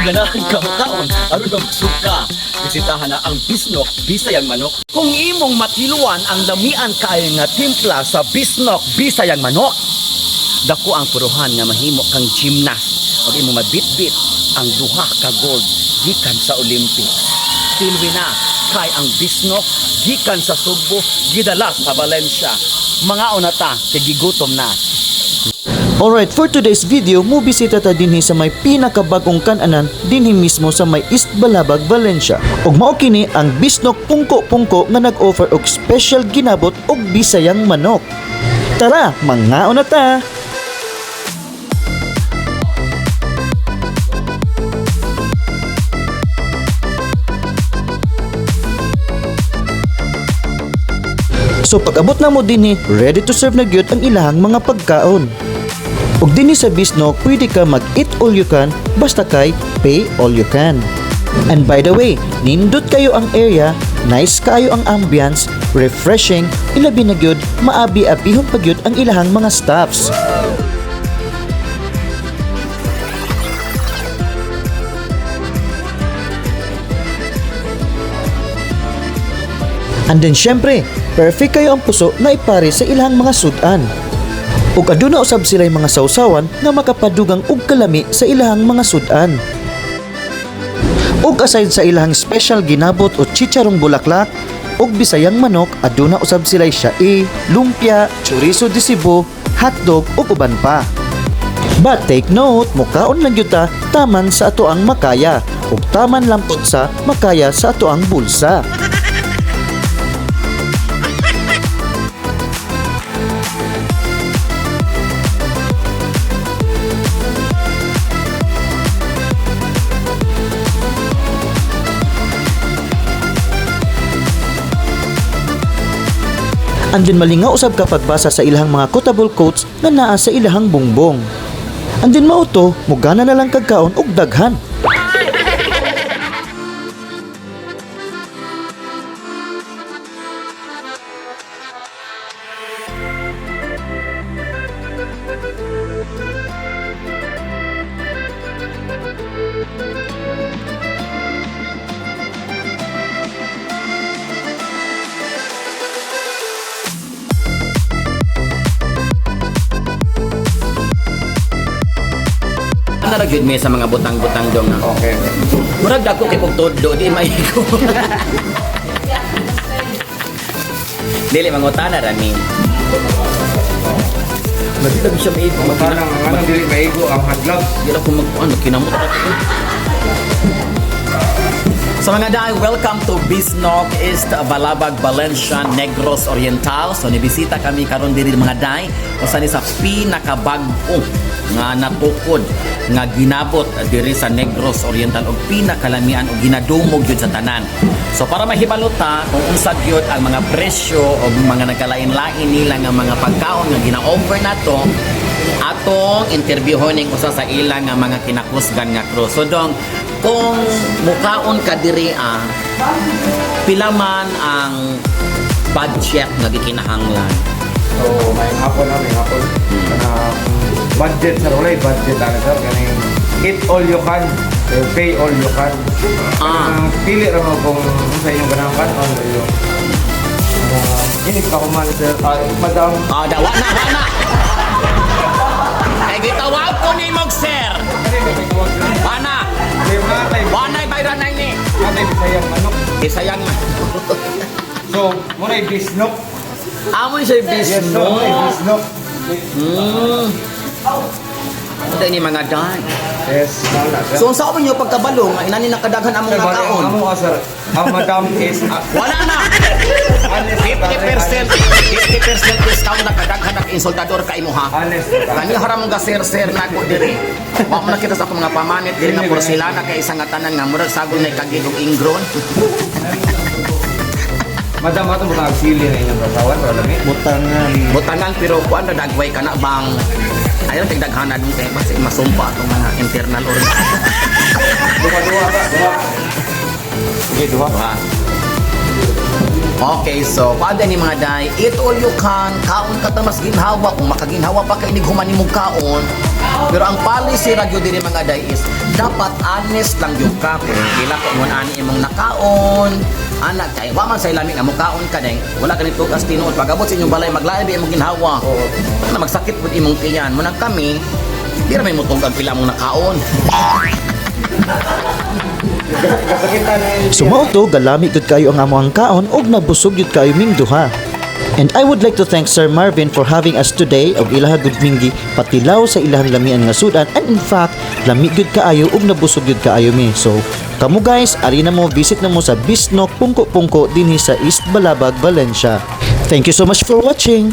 ganahan ka makaon aron ka magsuka. Bisitahan na ang Bisnok Bisayang Manok. Kung imong matiluan ang damian kaayo nga timpla sa Bisnok Bisayang Manok, dako ang puruhan nga mahimo kang gymnast ug imo mabitbit ang duha ka gold gikan sa Olympics. Silbi na kay ang Bisnok gikan sa Sugbo gidala sa Valencia. Mga unata kay gigutom na. Alright, for today's video, mubisita ta dinhi sa may pinakabagong kan-anan dinhi mismo sa may East Balabag, Valencia. Ug mao kini ang Bisnok Pungko-Pungko nga nag-offer og special ginabot og Bisayang manok. Tara, mangaon na ta! So pag-abot na mo dinhi, ready to serve na gyud ang ilahang mga pagkaon. Ug dinhi sa Bisnok, pwede ka mag-eat all you can basta kay pay all you can. And by the way, nindot kayo ang area, nice kayo ang ambience, refreshing, ilabi na gyud, maabi-abihon pa gyud ang ilahang mga staffs. And then syempre, perfect kayo ang puso na ipare sa ilahang mga sudan. Ug aduna usab sila'y mga sausawan nga makapadugang og kalami sa ilahang mga sudan. Ug aside sa ilahang special ginabot o chicharong bulaklak ug Bisayang manok, aduna usab sila'y syai, lumpia, chorizo de Cebu, hotdog ug uban pa. But take note, mukaon lang gyud ta taman sa ato ang makaya ug taman lang pud sa makaya sa ato ang bulsa. Andun malingaw usab ka pagbasa sa ilahang mga quotable quotes nga naa sa ilahang bungbong. Andun mauto, mugana na lang kagkaon og daghan. Naragid may sa mga butang-butang dong na. Okay. Murag dako kay kog todo di maigo. Dili mangutana ra ni. Magita siya maigo. Magkano ang dili maigo ang hadlog. Dili ko magkuan kinamot ra. So mga day, welcome to Bisnok East Balabag, Valencia, Negros Oriental. So nibisita kami karon diri mga day usa ni sa pinakabag-o nga natukod nga ginabot diri sa Negros Oriental og pinakalamian og ginadumog gyud sa tanan. So para mahibalota kung unsa gyud ang mga presyo o mga nagkalain-lain nila nga mga pagkaon nga gina-offer nato, atong interviewon ning usa sa ilang nga mga kinakusgan nga crew. So dong kung mukaon ka diri pila man ang budget nga gikinahanglan. So may hapon. Budget sa ulay, budget ano sir, kaning eat all you can, pay all you can. Pili ra mo kung sa inyong ganahan on yung ini ka kuman sir, madam. Dawa na. Kay gitawag ko ni Mog sir. Wana bayran na ini. Atay Bisayang manok. Bisayang manok. So, muna Bisnok. Amon siya Yes, Bisnok. so, Bisnok. Ito ini mga dan. Yes, wala sir. So sa nyo pagkabalo nga inani nakadaghan among nakaon. Amo sir, ang madam is Wala na. 50% discount na kadaghan ang insultador ka imo ha. honest. Kani haram nga sir na ko diri. Wa mo nakita sa akong mga pamanit diri nga porselana kay isang tanan nga murag sagol na kagigong ingron. Madam ato mo sili na inyong kasawan para lami. Butangan pero kuan ra dagway kana bang ayaw tigdaghan na dun kay basi masumpa atong mga internal organ. Duha ba? Duha. Sige, duha. Duha. Okay, so paano ni mga day, eat all you can, kaon ka ta mas ginhawa, kung makaginhawa pa kay human nimong kaon. Pero ang policy ra gyud diri mga day is dapat honest lang gyud ka kung ila ko mo ani imong nakaon. Anak kay wa man sa ilami nga mo kaon ka deng, wala ka nito as tinuod pagabot sa inyong balay maglain ba imong ginhawa. Na magsakit pud imong tiyan. Munang kami, di ra may mutog ang pila mong nakaon. Kasakitan na yun. Sumao to, galami gud kayo ang among kaon ug nabusog gud kayo ming duha. And I would like to thank Sir Marvin for having us today og ilaha gud minggi patilaw sa ilahang lamian nga sudan, and in fact lami gud kaayo ug nabusog gud kaayo mi. So kamo guys, ari na mo visit na mo sa Bisnok Pungko-Pungko dinhi sa East Balabag, Valencia. Thank you so much for watching.